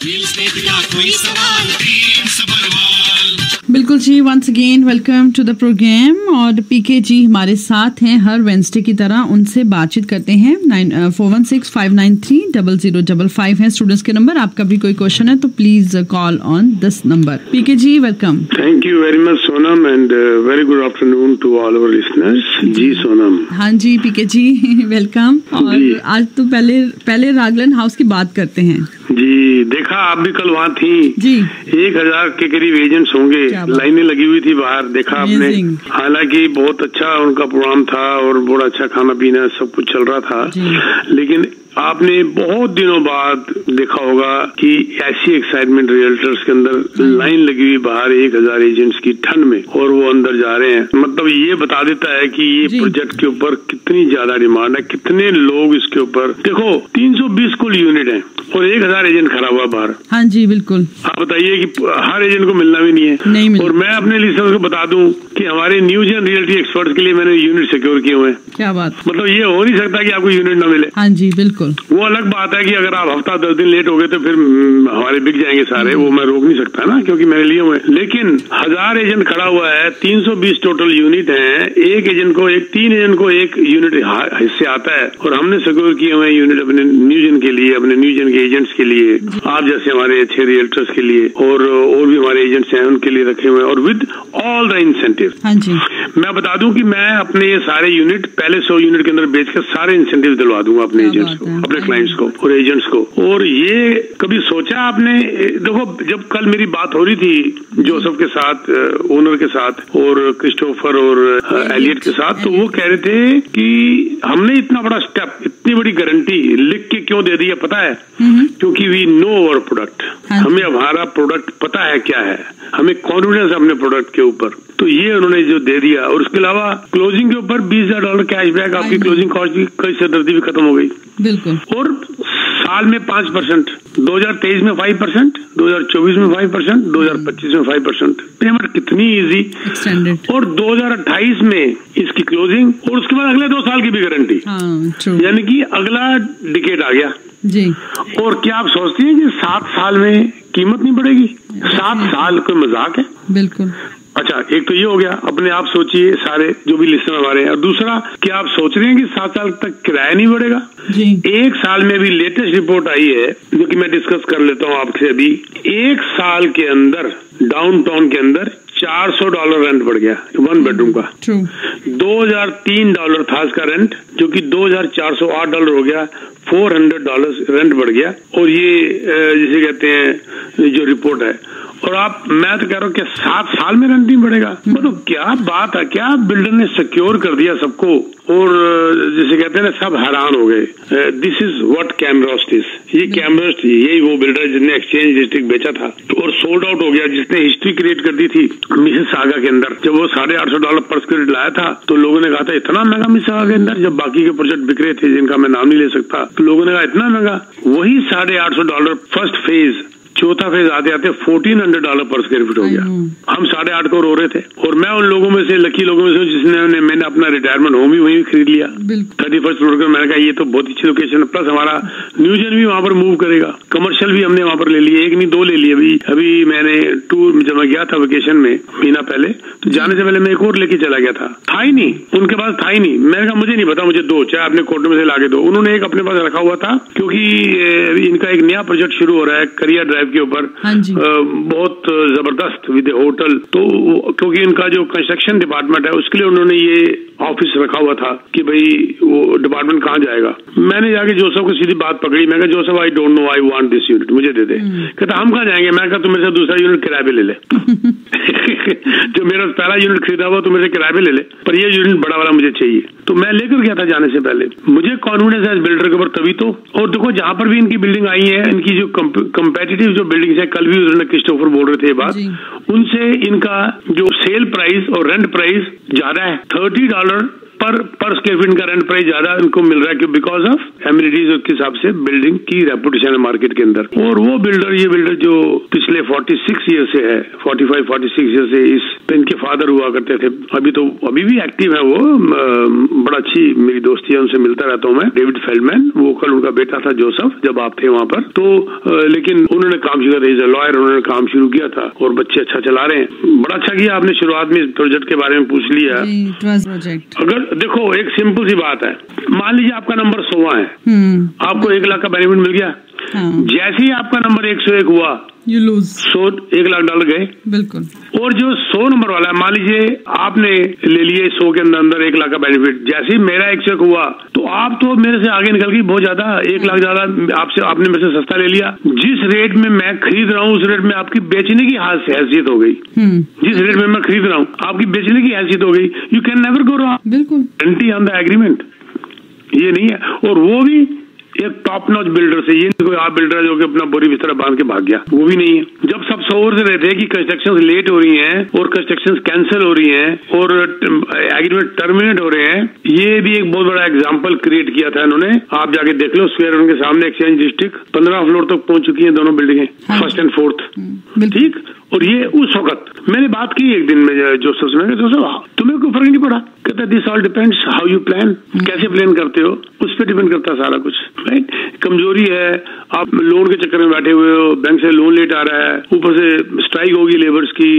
कोई सवाल बिल्कुल जी, once again welcome to the program. और पीके जी हमारे साथ हैं हर वेंसडे की तरह, उनसे बातचीत करते हैं। 416-593-0055 है स्टूडेंट्स के नंबर। आपका भी कोई क्वेश्चन है तो please call on this number. PK ji welcome. Thank you very much Sonam and very good afternoon to all our listeners. जी सोनम। हाँ जी पीके जी वेलकम। और आज तो पहले रागलन हाउस की बात करते हैं जी। देखा आप भी कल वहाँ थी जी। 1000 के करीब एजेंट्स होंगे, लाइनें लगी हुई थी बाहर, देखा आपने। हालांकि बहुत अच्छा उनका प्रोग्राम था और बड़ा अच्छा खाना पीना सब कुछ चल रहा था, लेकिन आपने बहुत दिनों बाद देखा होगा कि ऐसी एक्साइटमेंट रियल्टर्स के अंदर लाइन लगी हुई बाहर 1000 एजेंट्स की ठंड में, और वो अंदर जा रहे हैं। मतलब ये बता देता है कि ये प्रोजेक्ट के ऊपर कितनी ज्यादा डिमांड है, कितने लोग इसके ऊपर। देखो 320 कुल यूनिट है और 1000 एजेंट खड़ा हुआ बाहर। हाँ जी बिल्कुल। आप बताइए कि हर एजेंट को मिलना भी नहीं है। नहीं और मैं अपने लिसनर्स को बता दूं कि हमारे न्यू जेन रियल्टी एक्सपर्ट्स के लिए मैंने यूनिट सिक्योर किए हुए हैं। क्या बात। मतलब ये हो नहीं सकता कि आपको यूनिट ना मिले। हाँ जी बिल्कुल। वो अलग बात है कि अगर आप हफ्ता 10 दिन लेट हो गए तो फिर हमारे बिक जाएंगे सारे, वो मैं रोक नहीं सकता ना, क्योंकि मैंने लिए हुए। लेकिन 1000 एजेंट खड़ा हुआ है, 320 टोटल यूनिट है। एक एजेंट को तीन एजेंट को एक यूनिट हिस्से आता है, और हमने सिक्योर किए हुए यूनिट अपने न्यू जेन के लिए, अपने न्यू जेन के एजेंट्स के लिए, आप जैसे हमारे अच्छे रियल्टर्स के लिए, और भी हमारे एजेंट्स हैं उनके लिए रखे हुए हैं, और विद ऑल द इंसेंटिव। हाँ जी। मैं बता दूं कि मैं अपने ये सारे यूनिट पहले 100 यूनिट के अंदर बेचकर सारे इंसेंटिव दिलवा दूंगा अपने एजेंट्स को, अपने क्लाइंट्स को और एजेंट्स को। और ये कभी सोचा आपने? देखो जब कल मेरी बात हो रही थी जोसेफ के साथ, ओनर के साथ, और क्रिस्टोफर और एलियट के साथ, तो वो कह रहे थे कि हमने इतना बड़ा स्टेप, इतनी बड़ी गारंटी लिख के क्यों दे दी है पता है? क्योंकि वी नो अवर प्रोडक्ट। हमें हमारा प्रोडक्ट पता है क्या है, हमें कॉन्फिडेंस है अपने प्रोडक्ट के ऊपर। तो ये उन्होंने जो दे दिया, और उसके अलावा क्लोजिंग के ऊपर $20,000 कैशबैक, आपकी क्लोजिंग कॉस्ट की कई सरदर्दी भी खत्म हो गई। बिल्कुल। और साल में 5%, 2023 में 5%, 2024 में 5%, 2025 में 5%। पेमेंट कितनी इजी। और 2028 में इसकी क्लोजिंग, और उसके बाद अगले 2 साल की भी गारंटी। यानी कि अगला डिकेड आ गया जी। और क्या आप सोचती हैं कि 7 साल में कीमत नहीं बढ़ेगी? 7 साल कोई मजाक है? बिल्कुल। अच्छा, एक तो ये हो गया। अपने आप सोचिए सारे जो भी लिस्टर हमारे हैं। और दूसरा, क्या आप सोच रहे हैं कि 7 साल तक किराया नहीं बढ़ेगा जी? 1 साल में भी लेटेस्ट रिपोर्ट आई है जो कि मैं डिस्कस कर लेता हूँ आपसे अभी। 1 साल के अंदर डाउनटाउन के अंदर $400 रेंट बढ़ गया 1 बेडरूम का। $2003 था इसका रेंट, जो कि $2408 हो गया। $400 रेंट बढ़ गया। और ये जिसे कहते हैं जो रिपोर्ट है। और मैं तो कह रहा हूँ कि 7 साल में रेंट नहीं बढ़ेगा। मतलब क्या बात है, क्या बिल्डर ने सिक्योर कर दिया सबको। और जिसे कहते हैं ना, सब हैरान हो गए। This is what Camrost is. ये कैमरोस्ट यही वो बिल्डर जिसने एक्सचेंज डिस्ट्रिक्ट बेचा था और सोल्ड आउट हो गया, जिसने हिस्ट्री क्रिएट कर दी थी मिसिसागा के अंदर। जब वो $850 पर स्क्वायर फीट लाया था तो लोगों ने कहा था इतना महंगा मिसिसागा के अंदर, जब बाकी के प्रोजेक्ट बिक रहे थे जिनका मैं नाम नहीं ले सकता, तो लोगों ने कहा इतना महंगा। वही $850 फर्स्ट फेज, चौथा फेज आते आते $1400 पर स्क्वायर फीट हो गया। हम 8.5 को रो रहे थे। और मैं उन लोगों में से, लकी लोगों में से, जिसने मैंने अपना रिटायरमेंट होम ही वहीं खरीद लिया 31st फ्लोर का। मैंने कहा ये तो बहुत अच्छी लोकेशन है, प्लस हमारा न्यू जेन भी वहां पर मूव करेगा। कमर्शियल भी हमने वहां पर ले लिए, 1 नहीं 2 ले लिए। अभी मैंने टूर जब मैं गया था वेकेशन में महीना पहले, तो जाने से पहले मैं एक और लेके चला गया था ही नहीं, उनके पास था ही नहीं। मैंने कहा मुझे नहीं पता, मुझे 2 चाहे अपने कोर्ट में से लाके दो। उन्होंने एक अपने पास रखा हुआ था, क्योंकि इनका एक नया प्रोजेक्ट शुरू हो रहा है करियर ड्राइव के ऊपर। बहुत जबरदस्त विद होटल। तो क्योंकि इनका जो कंस्ट्रक्शन डिपार्टमेंट है उसके लिए उन्होंने ये ऑफिस रखा हुआ था कि भाई वो डिपार्टमेंट कहाँ जाएगा। मैंने जाके जोसेफ को सीधी बात पकड़ी। मैं कहा Joseph I don't know, I want this unit, मुझे दे दे। कहता हम कहाँ जाएंगे? मैं कहा तुम मेरे से दूसरा यूनिट किराए पे ले ले। जो मेरा पहला यूनिट खरीदा हुआ तो मेरे से किराए पे ले ले, पर ये यूनिट बड़ा वाला मुझे चाहिए। तो मैं लेकर गया था जाने से पहले। मुझे कॉन्फिडेंस है इस बिल्डर के ऊपर तभी तो। और देखो जहां पर भी इनकी बिल्डिंग आई है, इनकी जो कंपेटिटिव जो बिल्डिंग है, कल भी उन्होंने क्रिस्टोफर बोल रहे थे ये बात, उनसे इनका जो सेल प्राइस और रेंट प्राइस ज्यादा है। $30 पर स्क्वायर फीट का रेंट प्राइस ज्यादा इनको मिल रहा है, क्यों? बिकॉज ऑफ एमिनिटीज के हिसाब से बिल्डिंग की रेपुटेशन है मार्केट के अंदर। और वो बिल्डर, ये बिल्डर जो पिछले 46 ईयर से है, 45-46 ईयर से इनके फादर हुआ करते थे, अभी भी एक्टिव है वो, बड़ा अच्छी मेरी दोस्ती है, उनसे मिलता रहता हूँ मैं, डेविड फेल्डमैन। वो कल उनका बेटा था जोसेफ, जब आप थे वहाँ पर, तो लेकिन उन्होंने काम शुरू किया, लॉयर, उन्होंने काम शुरू किया था और बच्चे अच्छा चला रहे हैं। बड़ा अच्छा किया आपने शुरुआत में इस प्रोजेक्ट के बारे में पूछ लिया। अगर देखो एक सिंपल सी बात है, मान लीजिए आपका नंबर 100 है, आपको 1 लाख का बेनिफिट मिल गया। जैसे ही आपका नंबर 101 हुआ, यू लूज, 1 लाख डॉलर गए। बिल्कुल। और जो 100 नंबर वाला है, मान लीजिए आपने ले लिए 100 के अंदर 1 लाख का बेनिफिट, जैसे ही मेरा 101 हुआ तो आप तो मेरे से आगे निकल गई बहुत ज्यादा, 1 लाख ज्यादा आपसे, आपने मेरे से सस्ता ले लिया। जिस रेट में मैं खरीद रहा हूँ उस रेट में आपकी बेचने की हैसियत हो गई। जिस रेट में मैं खरीद रहा हूँ आपकी बेचने की हैसियत हो गई। You can never go wrong. बिल्कुल, गारंटी ऑन द एग्रीमेंट, ये नहीं है। और वो भी एक टॉप नॉच बिल्डर से, ये नहीं कोई आप बिल्डर जो कि अपना बोरी बिस्तर बांध के भाग गया, वो भी नहीं है। जब सब शोर से रहते हैं कि कंस्ट्रक्शन लेट हो रही हैं और कंस्ट्रक्शन कैंसिल हो रही हैं और एग्रीमेंट टर्मिनेट हो रहे हैं, ये भी एक बहुत बड़ा एग्जांपल क्रिएट किया था इन्होंने। आप जाके देख लो, स्क्वायर उनके सामने एक्सचेंज डिस्ट्रिक्ट 15 फ्लोर तक पहुंच चुकी है दोनों बिल्डिंगें, फर्स्ट एंड फोर्थ, ठीक। और ये उस वक्त मैंने बात की एक दिन में जोसेफ से, जोसेफ तुम्हें कोई फर्क नहीं पड़ा? कहता this all depends how you plan, कैसे प्लान करते हो उस पर डिपेंड करता है सारा कुछ, राइट। कमजोरी है, आप लोन के चक्कर में बैठे हुए हो, बैंक से लोन लेट आ रहा है, ऊपर से स्ट्राइक होगी लेबर्स की,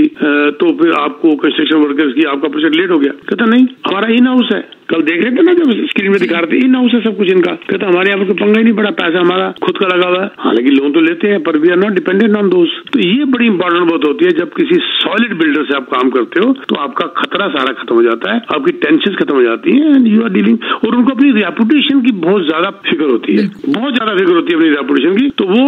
तो फिर आपको कंस्ट्रक्शन वर्कर्स की आपका प्रोजेक्ट लेट हो गया। कहता नहीं, हमारा इन हाउस है, कल देख रहे थे ना जब स्क्रीन में दिखा रहे थे, इन हाउस है सब कुछ इनका। कहता हमारे यहाँ पर पंगा ही नहीं पड़ा, पैसा हमारा खुद का लगा हुआ है, हालांकि लोन तो लेते हैं पर we are not dependent on those. तो ये बड़ी इंपॉर्टेंट बात होती है, जब किसी सॉलिड बिल्डर से आप काम करते हो तो आपका खतरा सारा खत्म हो जाता है, आपकी टेंशन खत्म हो जाती है एंड यू आर डीलिंग। और उनको अपनी रेपुटेशन की बहुत ज्यादा फिक्र होती है, बहुत ज्यादा फिक्र होती है अपनी रेपुटेशन की, तो वो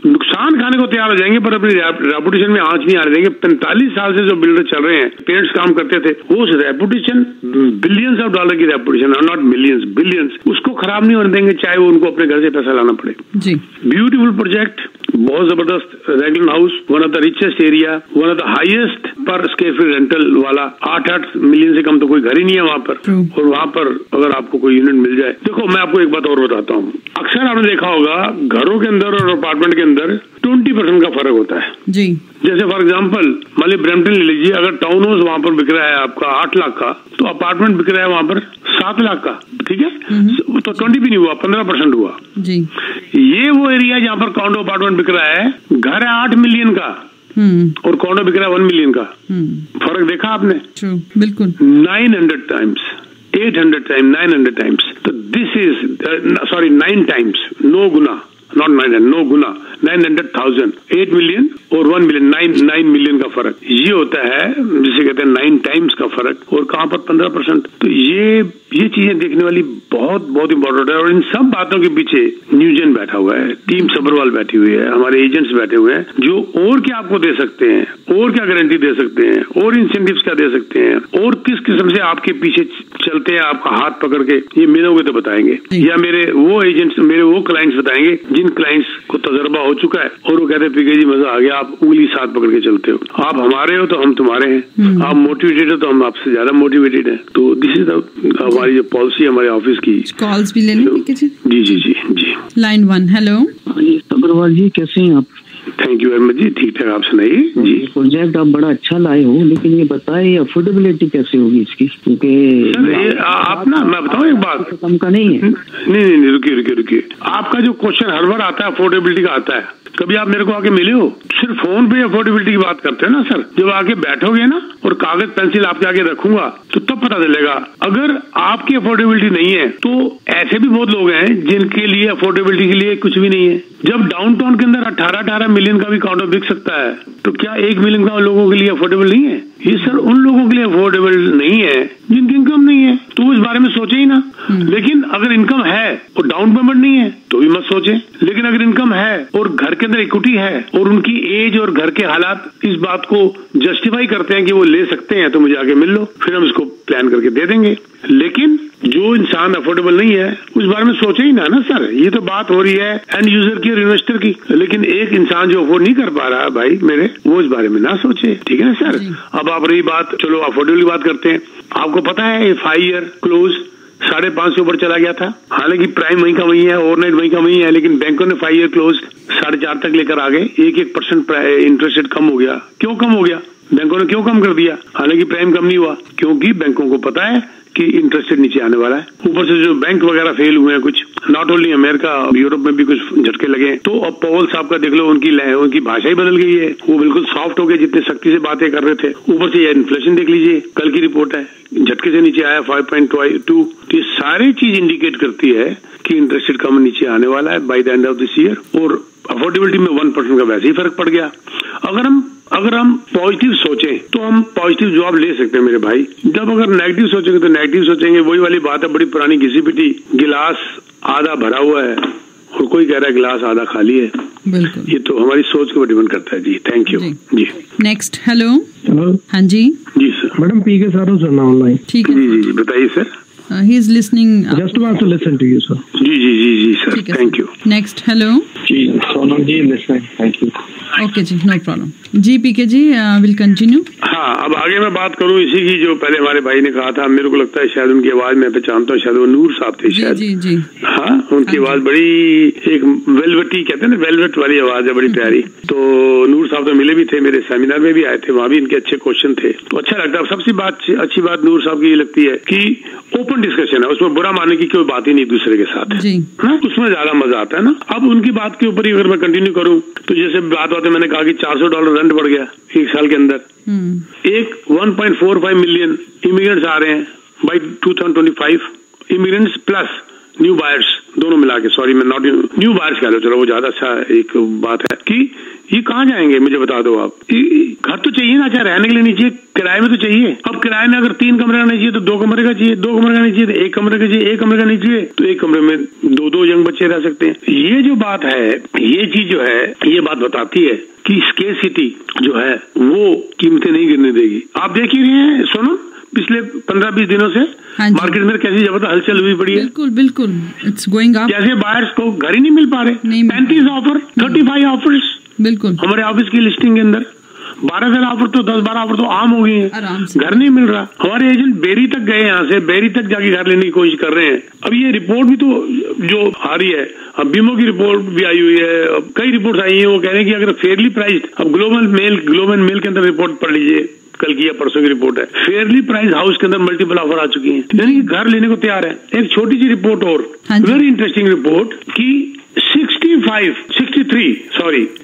नुकसान खाने को तैयार हो जाएंगे पर अपनी रेपुटेशन में आंच नहीं आने देंगे। 45 साल से जो बिल्डर चल रहे हैं, पेरेंट्स काम करते थे, वो रेपुटेशन बिलियंस ऑफ डॉलर की रेपुटेशन, नॉट मिलियंस, बिलियंस, उसको खराब नहीं होने देंगे, चाहे वो उनको अपने घर से पैसा लाना पड़े। जी, ब्यूटीफुल प्रोजेक्ट, बहुत जबरदस्त Raglan house, one of the richest area, one of the highest per square feet rental वाला, 8 मिलियन से कम तो कोई घर ही नहीं है वहाँ पर। और वहाँ पर अगर आपको कोई यूनिट मिल जाए, देखो मैं आपको एक बात और बताता हूँ, अक्सर आपने देखा होगा घरों के अंदर और अपार्टमेंट के अंदर 20% का फर्क होता है जी। जैसे फॉर एग्जांपल मान लीजिए ब्रैम्पटन ले लीजिए, अगर टाउन हाउस वहाँ पर बिक रहा है आपका 8 लाख का, तो अपार्टमेंट बिक रहा है वहाँ पर 7 लाख का, ठीक है, तो 20 भी नहीं हुआ, 15% हुआ जी। ये वो एरिया जहाँ पर कॉन्डो अपार्टमेंट बिक रहा है, घर है 8 मिलियन का और कॉन्डो बिक रहा है 1 मिलियन का, फर्क देखा आपने? बिल्कुल, 900 टाइम्स, 800 टाइम्स, 900 टाइम्स। तो दिस इज सॉरी 9 टाइम्स, नो गुना, नॉट 900, नो गुना, 900,000, 8 मिलियन और 1 मिलियन, 9 मिलियन का फर्क, ये होता है जिसे कहते हैं 9 टाइम्स का फर्क। और कहाँ पर 15%। तो ये चीजें देखने वाली बहुत बहुत इंपॉर्टेंट है। और इन सब बातों के पीछे न्यूजन बैठा हुआ है, टीम सबरवाल बैठी हुई है, हमारे एजेंट्स बैठे हुए हैं, जो और क्या आपको दे सकते हैं, और क्या गारंटी दे सकते हैं, और इंसेंटिव्स क्या दे सकते हैं, और किस किस्म से आपके पीछे चलते हैं, आपका हाथ पकड़ के, ये मिलोगे तो बताएंगे, या मेरे वो एजेंट्स, मेरे वो क्लाइंट्स बताएंगे जिन क्लाइंट्स को तजर्बा हो चुका है और वो कहते हैं पीके जी मजा आ गया, आप उंगली साथ पकड़ के चलते हो, आप हमारे हो तो हम तुम्हारे हैं, आप मोटिवेटेड हो तो हम आपसे ज्यादा मोटिवेटेड हैं। तो दिस इज हमारी जो पॉलिसी हमारे ऑफिस की। कॉल्स भी ले लें जी जी जी जी। लाइन 1, हेलो सबरवाल जी, कैसे हैं आप? थैंक यू वेरी मच जी, ठीक ठाक, आप सुनाइए जी। प्रोजेक्ट आप बड़ा अच्छा लाए हो, लेकिन ये बताइए अफोर्डेबिलिटी कैसे होगी इसकी? क्योंकि आप ना, मैं बताऊँ एक बात, कम का नहीं है। नहीं, रुकिए, आपका जो क्वेश्चन हर बार आता है अफोर्डेबिलिटी का आता है, कभी आप मेरे को आके मिले हो? सिर्फ फोन पे अफोर्डेबिलिटी की बात करते हैं ना सर। जब आके बैठोगे ना और कागज पेंसिल आपके आगे रखूंगा तो तब पता चलेगा। अगर आपकी अफोर्डेबिलिटी नहीं है तो ऐसे भी बहुत लोग हैं जिनके लिए अफोर्डेबिलिटी के लिए कुछ भी नहीं है। जब डाउनटाउन के अंदर 18 मिलियन का भी काउंटर बिक सकता है, तो क्या 1 मिलियन का लोगों के लिए अफोर्डेबल नहीं है? ये सर उन लोगों के लिए अफोर्डेबल नहीं है जिनकी इनकम नहीं है, तो इस बारे में सोचे ही ना। लेकिन अगर इनकम है और डाउन पेमेंट नहीं है तो भी मत सोचे। लेकिन अगर इनकम है और घर के अंदर इक्विटी है और उनकी एज और घर के हालात इस बात को जस्टिफाई करते हैं कि वो ले सकते हैं, तो मुझे आगे मिल लो, फिर हम इसको प्लान करके दे देंगे। लेकिन जो इंसान अफोर्डेबल नहीं है उस बारे में सोचे ही ना सर। ये तो बात हो रही है एंड यूजर की और इन्वेस्टर की, लेकिन एक इंसान जो अफोर्ड नहीं कर पा रहा है भाई मेरे, वो इस बारे में ना सोचे। ठीक है ना सर। अब आप रही बात, चलो अफोर्डेबल की बात करते हैं। आपको पता है 5 ईयर क्लोज 550 ऊपर चला गया था। हालांकि प्राइम वहीं का वहीं है, ओवरनाइट वहीं का वहीं है, लेकिन बैंकों ने 5 ईयर क्लोज 4.5 तक लेकर आ गए। 1% इंटरेस्ट रेट कम हो गया। क्यों कम हो गया? बैंकों ने क्यों कम कर दिया? हालांकि प्राइम कम नहीं हुआ, क्योंकि बैंकों को पता है कि इंटरेस्ट रेट नीचे आने वाला है। ऊपर से जो बैंक वगैरह फेल हुए हैं कुछ, नॉट ओनली अमेरिका, यूरोप में भी कुछ झटके लगे हैं। तो अब पॉवल साहब का देख लो, उनकी भाषा ही बदल गई है। वो बिल्कुल सॉफ्ट हो गए, जितने सख्ती से बातें कर रहे थे। ऊपर से ये इन्फ्लेशन देख लीजिए, कल की रिपोर्ट है, झटके से नीचे आया 5.2। ये सारी चीज इंडिकेट करती है कि इंटरेस्ट रेट कम नीचे आने वाला है by the end of this year. और अफोर्डेबिलिटी में 1% का वैसे ही फर्क पड़ गया। अगर हम पॉजिटिव सोचें तो हम पॉजिटिव जवाब ले सकते हैं मेरे भाई। जब अगर नेगेटिव सोचेंगे तो नेगेटिव सोचेंगे। वही वाली बात है, बड़ी पुरानी घिसी पिटी, गिलास आधा भरा हुआ है और कोई कह रहा है गिलास आधा खाली है। बिल्कुल, ये तो हमारी सोच के ऊपर डिपेंड करता है जी। थैंक यू जी। Next, hello. हाँ जी सर। मैडम पीके सारों सुनना ऑनलाइन। ठीक है जी बताइए sir. He is listening, just want to listen to you sir. जी sir, thank you. Next, hello जी Sonam ji, listening, thank you. Okay जी, नो प्रॉब्लम जी। PK ji will continue. हाँ, अब आगे मैं बात करूं इसी की, जो पहले हमारे भाई ने कहा था। मेरे को लगता है शायद उनकी आवाज मैं पहचानता हूँ, शायद वो नूर साहब थे शायद। जी। हाँ, उनकी आवाज बड़ी एक वेलवेटी कहते हैं ना, वेलवेट वाली आवाज है, बड़ी प्यारी। तो नूर साहब तो मिले भी थे, मेरे सेमिनार में भी आए थे, वहाँ भी इनके अच्छे क्वेश्चन थे, तो अच्छा लगता है। सबसे अच्छी बात नूर साहब की ये लगती है कि ओपन डिस्कशन है, उसमें बुरा मानने की कोई बात ही नहीं दूसरे के साथ है ना, उसमें ज्यादा मजा आता है ना। अब उनकी बात के ऊपर ही अगर मैं कंटिन्यू करूं तो जैसे बात मैंने कहा कि $400 रेंट बढ़ गया 1 साल के अंदर। एक 1.45 मिलियन इमिग्रेंट्स आ रहे हैं by 2025, immigrants plus new buyers दोनों मिला के, सॉरी मैं नॉट न्यू बायर्स कह लो, चलो वो ज्यादा अच्छा एक बात है कि ये कहाँ जाएंगे मुझे बता दो आप। घर तो चाहिए ना, चाहे रहने के लिए नहीं चाहिए, किराए में तो चाहिए। अब किराए में अगर 3 कमरे का नहीं चाहिए तो 2 कमरे का चाहिए, 2 कमरे का नहीं चाहिए तो 1 कमरे का चाहिए, 1 कमरे का नहीं चाहिए तो 1 कमरे में 2 यंग बच्चे रह सकते हैं। ये जो बात है, ये चीज जो है, ये बात बताती है कि स्केर्सिटी जो है वो कीमतें नहीं गिरने देगी। आप देख ही रहे हैं सोनम, पिछले 15-20 दिनों से मार्केट में कैसी जबरदस्त हलचल हुई पड़ी है। बिल्कुल इट्स गोइंग अप। जैसे बायर्स को घर ही नहीं मिल पा रहे, 35 ऑफर, 35 ऑफर्स बिल्कुल हमारे ऑफिस की लिस्टिंग के अंदर। 12 ऑफर तो 10-12 ऑफर तो आम हो गई है, घर नहीं मिल रहा। हमारे एजेंट बेरी तक गए, यहाँ से बेरी तक जाके घर लेने की कोशिश कर रहे हैं। अब ये रिपोर्ट भी तो जो आ रही है, अब बीमो की रिपोर्ट भी आई हुई है, अब कई रिपोर्ट आई है, वो कह रहे हैं कि अगर फेयरली प्राइस्ड, अब ग्लोबल मेल के अंदर रिपोर्ट पढ़ लीजिए, कल की या परसों की रिपोर्ट है, फेयरली प्राइस हाउस के अंदर मल्टीपल ऑफर आ चुकी हैं, यानी कि घर लेने को तैयार है। एक छोटी सी रिपोर्ट और, वेरी इंटरेस्टिंग रिपोर्ट कि 63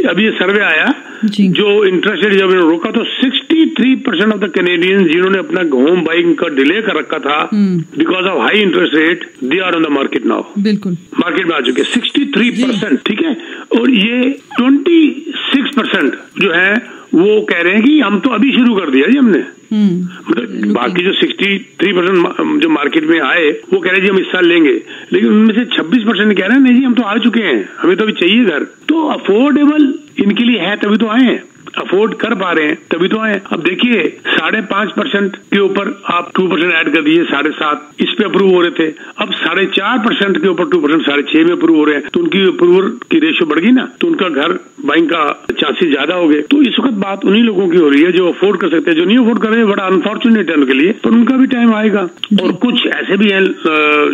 अभी ये सर्वे आया जो इंटरेस्ट रेट जब रोका तो 63% ऑफ द कैनेडियंस जिन्होंने अपना होम बाइंग का डिले कर रखा था because of high interest rate, they are on the market now. बिल्कुल मार्केट में आ चुके 63%, ठीक है। और ये 26% जो है वो कह रहे हैं कि हम तो अभी शुरू कर दिया जी हमने। मतलब बाकी जो 63% जो मार्केट में आए वो कह रहे हैं जी हम इस साल लेंगे, लेकिन उनमें से 26% कह रहे हैं नहीं जी हम तो आ चुके हैं, हमें तो अभी चाहिए घर। तो अफोर्डेबल इनके लिए है तभी तो आए हैं, अफोर्ड कर पा रहे हैं तभी तो आए। अब देखिए 5.5% के ऊपर आप 2% ऐड कर दीजिए, 7.5 इस पे अप्रूव हो रहे थे, अब 4.5% के ऊपर 2% 6.5 में अप्रूव हो रहे हैं, तो उनकी अप्रूवल की रेशियो बढ़ गई ना, तो उनका घर बाइंग का चांसेस ज्यादा हो गए। तो इस वक्त बात उन्हीं लोगों की हो रही है जो अफोर्ड कर सकते हैं, जो नहीं अफोर्ड कर रहे हैं बड़ा अनफॉर्चुनेट है उनके लिए, पर उनका भी टाइम आएगा। और कुछ ऐसे भी हैं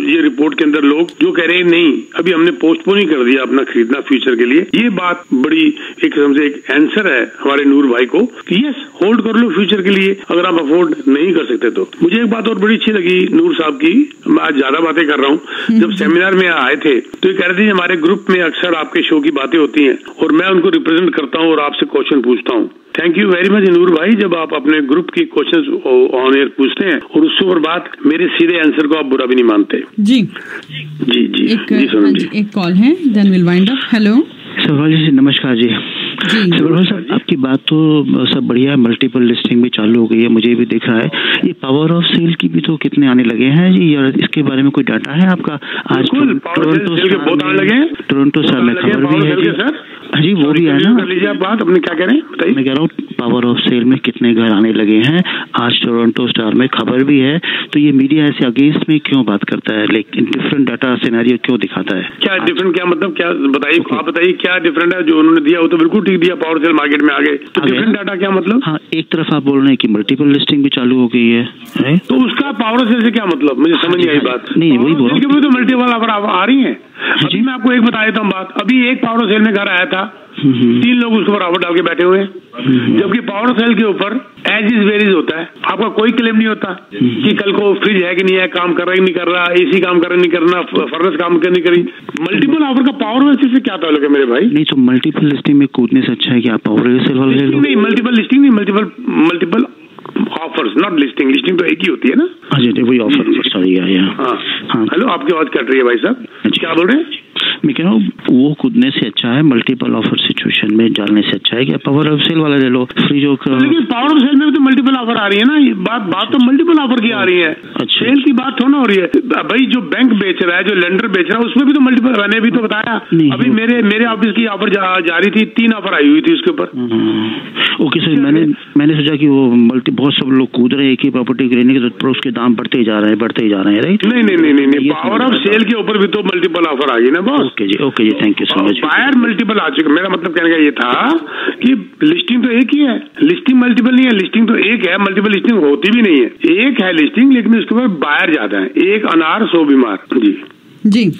ये रिपोर्ट के अंदर लोग जो कह रहे हैं नहीं अभी हमने पोस्टपोन ही कर दिया अपना खरीदना फ्यूचर के लिए। ये बात बड़ी एक किस्म से एक आंसर है हमारे नूर भाई को कि यस होल्ड कर लो फ्यूचर के लिए अगर आप अफोर्ड नहीं कर सकते तो। मुझे एक बात और बड़ी अच्छी लगी नूर साहब की, मैं आज ज्यादा बातें कर रहा हूँ, जब सेमिनार में आए थे तो ये कह रहे थे हमारे ग्रुप में अक्सर आपके शो की बातें होती हैं और मैं उनको रिप्रेजेंट करता हूँ और आपसे क्वेश्चन पूछता हूँ। थैंक यू वेरी मच नूर भाई, जब आप अपने ग्रुप की क्वेश्चंस ऑन एयर पूछते हैं और उससे ऊपर बात मेरे सीधे आंसर को आप बुरा भी नहीं मानते। जी जी जी जी सोनम जी, एक कॉल है then will wind up. Hello Sarwal ji, नमस्कार जी। सरवाल साहब आपकी बात तो सब बढ़िया है, मल्टीपल लिस्टिंग भी चालू हो गई है, मुझे भी दिख रहा है। ये पावर ऑफ सेल की भी तो कितने आने लगे हैं जी, या इसके बारे में कोई डाटा है आपका? आज टोरंटो शहर में खबर भी है जी, जी वो भी है ना। कर लीजिए आप बात अपनी, क्या कह रहे हैं बताइए। मैं कह रहा हूँ पावर ऑफ सेल में कितने घर आने लगे हैं, आज टोरंटो स्टार में खबर भी है, तो ये मीडिया ऐसे अगेंस्ट में क्यों बात करता है, लेकिन डिफरेंट डाटा सिनेरियो क्यों दिखाता है? क्या डिफरेंट, क्या मतलब, क्या बताइए आप बताइए क्या डिफरेंट है? जो उन्होंने दिया वो तो बिल्कुल ठीक दिया, पावर सेल मार्केट में आ गए, तो डिफरेंट डाटा क्या मतलब? हाँ, एक तरफ आप बोल रहे हैं कि मल्टीपल लिस्टिंग भी चालू हो गई है, तो उसका पावर सेल से क्या मतलब, मुझे समझ नहीं आई बात। नहीं वही बोल रहा हूँ, तो मल्टीपल ऑफर आ रही है। अभी मैं आपको एक बता देता हूँ बात, अभी एक पावर सेल में घर आया था, 3 लोग उसके ऊपर ऑफर डाल के बैठे हुए हैं, जबकि पावर सेल के ऊपर एज इज वेरीज होता है, आपका कोई क्लेम नहीं होता कि कल को फ्रिज है कि नहीं है, काम कर रहा है नहीं कर रहा, एसी काम कर रहा नहीं करना, फर्नेस काम कर नहीं करी। मल्टीपल ऑफर का पावर सेल से क्या ताल्लुक है मेरे भाई? नहीं, तो मल्टीपल लिस्टिंग में कूदने से अच्छा है कि आप पावर सेल वाले ले लो। नहीं, मल्टीपल लिस्टिंग नहीं, multiple offers, not listing. Listing तो एक ही होती है ना। हाँ जी, वही ऑफर, सॉरी। हाँ, हेलो, आपकी आवाज कट रही है भाई साहब, क्या बोल रहे हैं? मैं कह रहा हूँ वो कूदने से अच्छा है, मल्टीपल ऑफर सिचुएशन में डालने से अच्छा है कि पावर ऑफ सेल वाला ले लो, फ्री जो। लेकिन पावर ऑफ सेल में तो मल्टीपल ऑफर आ रही है ना, ये बात तो मल्टीपल ऑफर की आ रही है। अच्छा, सेल की बात थोड़ा हो रही है भाई। जो बैंक बेच रहा है, जो लेंडर बेच रहा है, उसमें भी तो मल्टीपल, मैंने भी तो बताया अभी मेरे ऑफिस की ऑफर जा रही थी, 3 ऑफर आई हुई थी उसके ऊपर। ओके सर, मैंने सोचा कि वो बहुत सब लोग कूद रहे हैं एक ही प्रॉपर्टी लेने के, तो उसके दाम बढ़ते ही जा रहे हैं, राइट? नहीं, पावर ऑफ सेल के ऊपर भी तो मल्टीपल ऑफर आ गई ना बॉस। ओके जी, thank you so much. Buyer multiple आ चुका। मेरा मतलब कहने का ये था कि लिस्टिंग तो एक ही है, लिस्टिंग मल्टीपल नहीं है, लिस्टिंग तो एक है, मल्टीपल लिस्टिंग होती भी नहीं है। एक है लिस्टिंग, लेकिन उसके ऊपर बायर ज्यादा है, एक अनार 100 बीमार। जी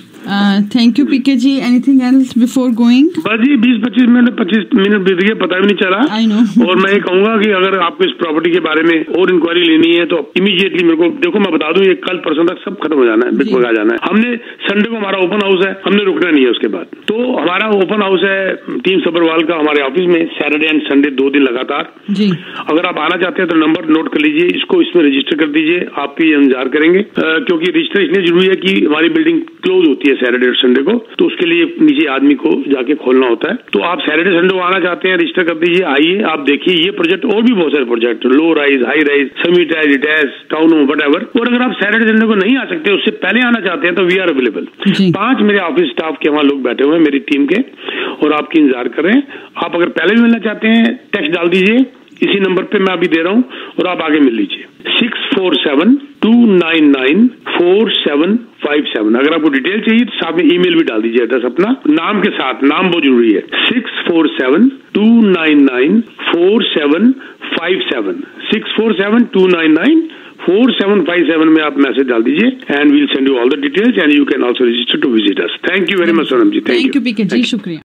thank you PK ji. Anything else before going? बस जी 20-25 मिनट बीत गए, पता भी नहीं चला। I know. और मैं ये कहूंगा कि अगर आपको इस प्रॉपर्टी के बारे में और इंक्वायरी लेनी है तो इमीडिएटली मेरे को देखो, मैं बता दूं, ये कल परसों तक सब खत्म हो जाना है, बिक बगा जाना है। हमने संडे को हमारा ओपन हाउस है, हमने रुकना नहीं है उसके बाद। तो हमारा ओपन हाउस है टीम सब्रवाल का हमारे ऑफिस में, सैटरडे एंड संडे 2 दिन लगातार जी। अगर आप आना चाहते हैं तो नंबर नोट कर लीजिए, इसको इसमें रजिस्टर कर दीजिए, आपकी इंतजार करेंगे, क्योंकि रजिस्टर इसलिए जरूरी है कि हमारी बिल्डिंग क्लोज होती है सैटरडे और संडे को, तो उसके लिए नीचे आदमी को जाके खोलना होता है। तो आप सैटरडे संडे को आना चाहते हैं, रजिस्टर कर दीजिए, आइए आप देखिए ये प्रोजेक्ट और भी बहुत सारे project, low rise, high rise, semi detach, town home, whatever. और अगर आप सैटरडे संडे को नहीं आ सकते, उससे पहले आना चाहते हैं, तो वी आर अवेलेबल। 5 मेरे ऑफिस स्टाफ के वहां लोग बैठे हुए हैं मेरी टीम के, और आपकी इंतजार कर रहे हैं। आप अगर पहले भी मिलना चाहते हैं, टेक्स्ट डाल दीजिए इसी नंबर पे मैं अभी दे रहा हूं, और आप आगे मिल लीजिए 647-299-4757। अगर आपको डिटेल चाहिए तो साथ में ईमेल भी डाल दीजिए, एड्रेस अपना, नाम के साथ, नाम बहुत जरूरी है। 647-299-4757 647-299-4757 में आप मैसेज डाल दीजिए, and we'll send you all the details, and you can also register to visit us. Thank you very much Sonam ji. Thank you PK ji, शुक्रिया।